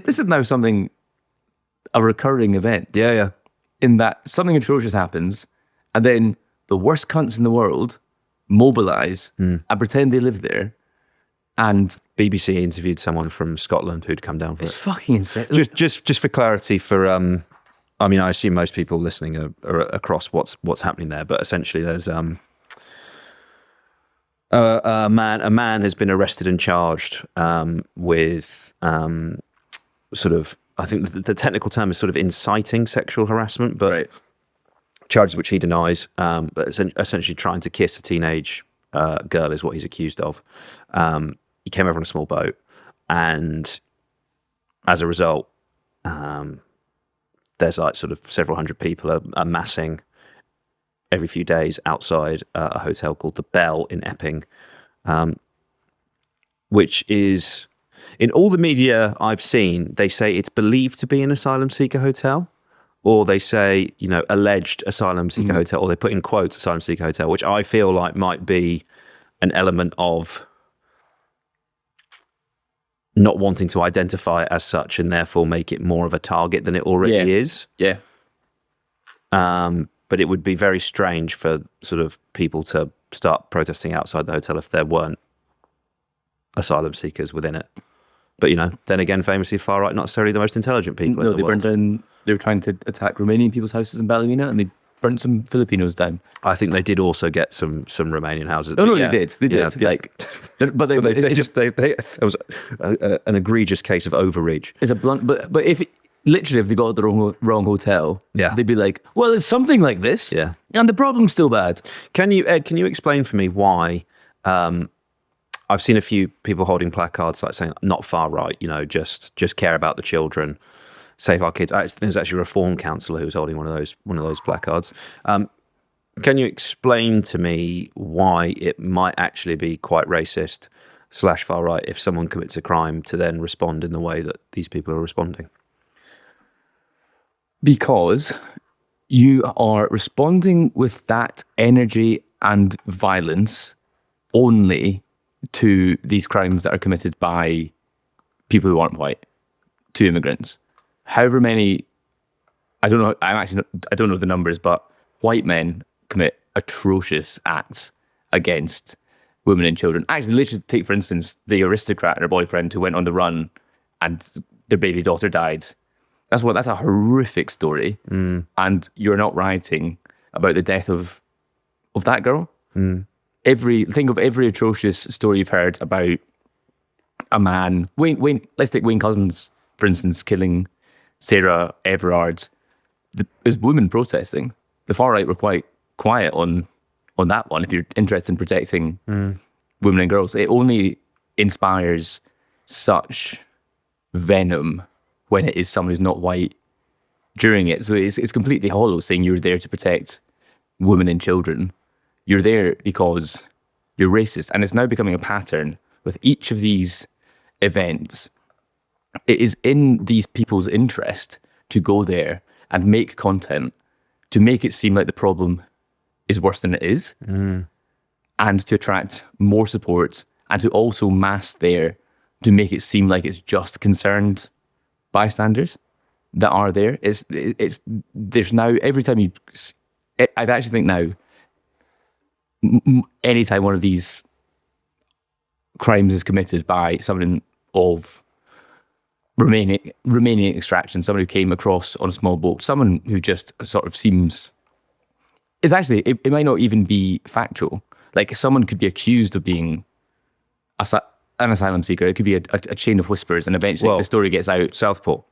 this is now a recurring event. Yeah. In that something atrocious happens, and then the worst cunts in the world mobilise and pretend they live there. And BBC interviewed someone from Scotland who'd come down for it's it. fucking insane. Just for clarity, for I mean, I assume most people listening are across what's happening there, but essentially, there's a man has been arrested and charged with sort of, I think the technical term is sort of inciting sexual harassment, but right. Charges which he denies, but essentially trying to kiss a teenage girl is what he's accused of. He came over on a small boat, and as a result, there's like sort of several hundred people are amassing every few days outside a hotel called the Bell in Epping, which is, in all the media I've seen, they say it's believed to be an asylum seeker hotel, or they say, alleged asylum seeker hotel, or they put in quotes asylum seeker hotel, which I feel like might be an element of not wanting to identify it as such and therefore make it more of a target than it already is. Yeah. But it would be very strange for sort of people to start protesting outside the hotel if there weren't asylum seekers within it. But, then again, famously, far right, not necessarily the most intelligent people in the world. They were trying to attack Romanian people's houses in Ballymena, and they burnt some Filipinos down. I think they did also get some Romanian houses. Oh, no, they did. They did. Yeah. But it was an egregious case of overreach. It's a blunt, but if they got the wrong hotel, they'd be like, well, it's something like this, and the problem's still bad. Ed, can you explain for me why? I've seen a few people holding placards like saying, not far right, just care about the children, save our kids. There's actually a reform councillor who's holding one of those placards. Can you explain to me why it might actually be quite racist / far right if someone commits a crime to then respond in the way that these people are responding? Because you are responding with that energy and violence only to these crimes that are committed by people who aren't white, to immigrants. However many, I don't know the numbers, but white men commit atrocious acts against women and children. Actually, literally take, for instance, the aristocrat and her boyfriend who went on the run and their baby daughter died. That's a horrific story. And you're not rioting about the death of that girl. Think of every atrocious story you've heard about a man. Wayne. Let's take Wayne Couzens, for instance, killing Sarah Everard. There's women protesting. The far right were quite quiet on that one. If you're interested in protecting women and girls, it only inspires such venom when it is someone who's not white during it. So it's completely hollow saying you're there to protect women and children. You're there because you're racist. And it's now becoming a pattern with each of these events. It is in these people's interest to go there and make content to make it seem like the problem is worse than it is, and to attract more support, and to also mass there to make it seem like it's just concerned bystanders that are there. There's now, every time I actually think now, anytime one of these crimes is committed by someone of Romanian extraction, someone who came across on a small boat, someone who just sort of seems, it might not even be factual. Like, someone could be accused of being an asylum seeker. It could be a chain of whispers, and eventually the story gets out. Southport.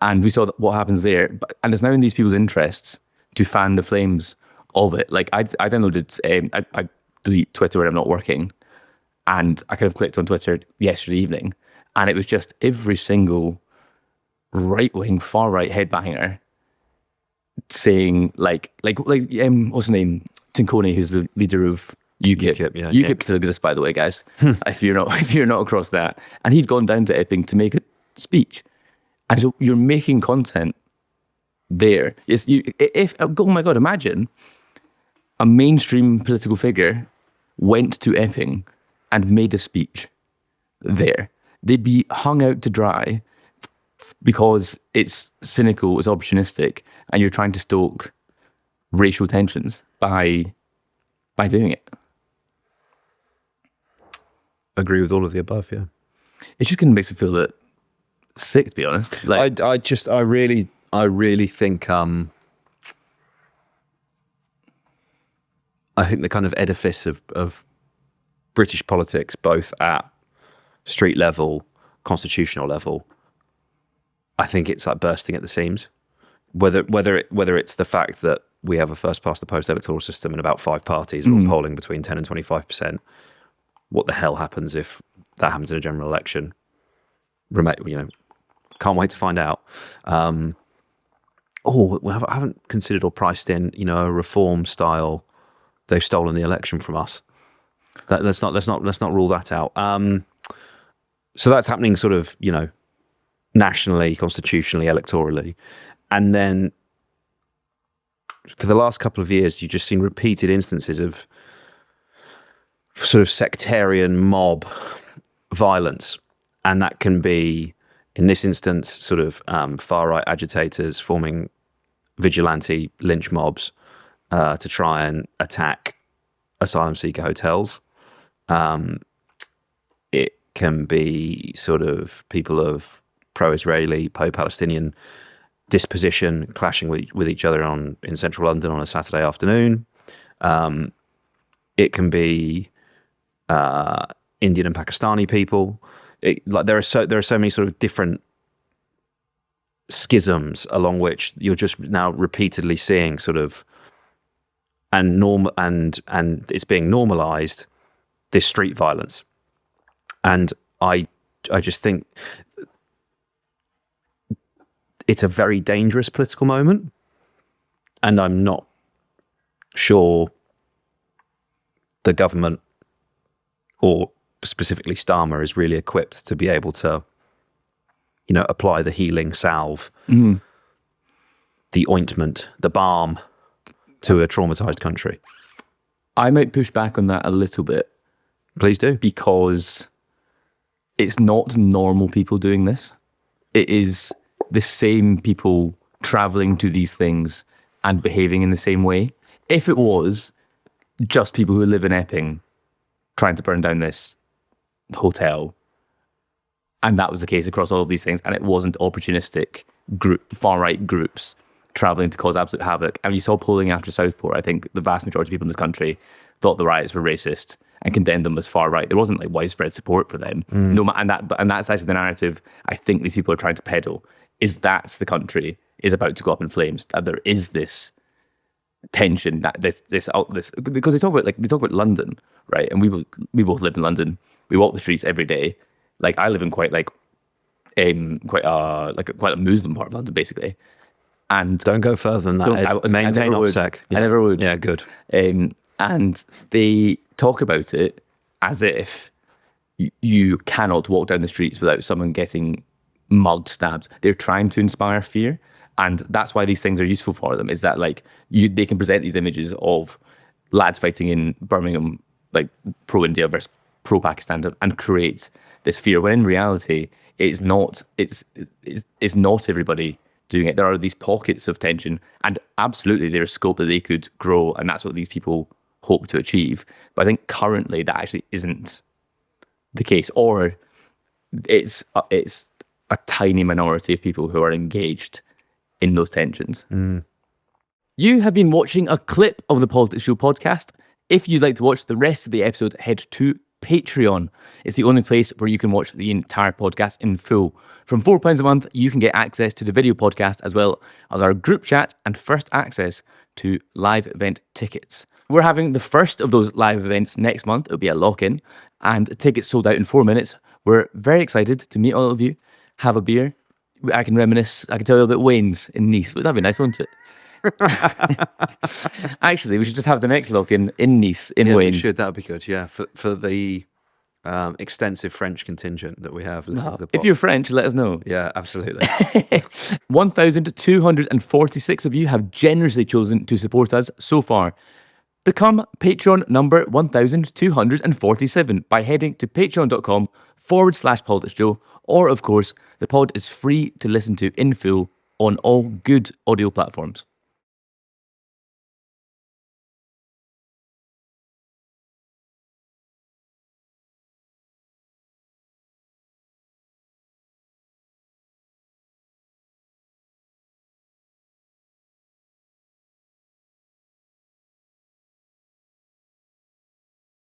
And we saw what happens there. And it's now in these people's interests to fan the flames of it. Like, I downloaded, I delete Twitter when I'm not working, and I kind of clicked on Twitter yesterday evening, and it was just every single right-wing, far-right headbanger saying, like what's his name? Tinconi, who's the leader of UKIP. UKIP still exists, by the way, guys. if you're not across that. And he'd gone down to Epping to make a speech. And so you're making content there. Oh my God, imagine a mainstream political figure went to Epping and made a speech there. they'd be hung out to dry because it's cynical, it's opportunistic, and you're trying to stoke racial tensions by doing it. Agree with all of the above. Yeah, It's just going to make me feel that sick, to be honest. Like, I really think I think the kind of edifice of British politics, both at street level, constitutional level, I think it's like bursting at the seams. Whether it's the fact that we have a first past the post electoral system and about 5 parties all polling between 10 and 25%. What the hell happens if that happens in a general election? Can't wait to find out. I haven't considered or priced in, a reform style. They've stolen the election from us. Let's not rule that out. So that's happening sort of, nationally, constitutionally, electorally. And then for the last couple of years, you've just seen repeated instances of sort of sectarian mob violence. And that can be, in this instance, sort of far-right agitators forming vigilante lynch mobs to try and attack asylum seeker hotels. It can be sort of people of pro-Israeli, pro-Palestinian disposition clashing with each other in central London on a Saturday afternoon. It can be Indian and Pakistani people. There are so many sort of different schisms along which you're just now repeatedly seeing sort of and it's being normalized, this street violence. And I just think it's a very dangerous political moment, and I'm not sure the government, or specifically Starmer, is really equipped to be able to, apply the healing salve, the ointment, the balm to a traumatized country. I might push back on that a little bit. Please do. Because it's not normal people doing this. It is the same people traveling to these things and behaving in the same way. If it was just people who live in Epping trying to burn down this hotel, and that was the case across all of these things, and it wasn't opportunistic far-right groups traveling to cause absolute havoc. And you saw polling after Southport, I think the vast majority of people in this country thought the riots were racist and condemned them as far-right. There wasn't widespread support for them. And that's actually the narrative I think these people are trying to peddle, is that the country is about to go up in flames, that there is this tension, that this because they talk about London, right? And we both live in London. We walk the streets every day. I live in quite a Muslim part of London, basically. And don't go further than that. Maintain OPSEC. I never would. Yeah, good. And they talk about it as if you cannot walk down the streets without someone getting mugged, stabbed. They're trying to inspire fear, and that's why these things are useful for them. Is that they can present these images of lads fighting in Birmingham, pro-India versus pro-Pakistan, and create this fear. When in reality, it's not everybody doing it. There are these pockets of tension, and absolutely there's scope that they could grow, and that's what these people hope to achieve. But I think currently that actually isn't the case, or it's a tiny minority of people who are engaged in those tensions. You have been watching a clip of the PoliticsJOE podcast. If you'd like to watch the rest of the episode, head to Patreon. It's the only place where you can watch the entire podcast in full. From £4 a month, you can get access to the video podcast as well as our group chat and first access to live event tickets. We're having the first of those live events next month. It'll be a lock-in, and tickets sold out in 4 minutes. We're very excited to meet all of you, have a beer. I can reminisce. I can tell you about Wayne's in Nice. That'd be nice, wouldn't it? Actually, we should just have the next lock-in in Nice, in Wayne's. We should. That'd be good. Yeah, for the extensive French contingent that we have. If you're French, let us know. Yeah, absolutely. 1,246 of you have generously chosen to support us so far. Become Patreon number 1,247 by heading to patreon.com twitter.com/PoliticsJOE, or of course, the pod is free to listen to in full on all good audio platforms.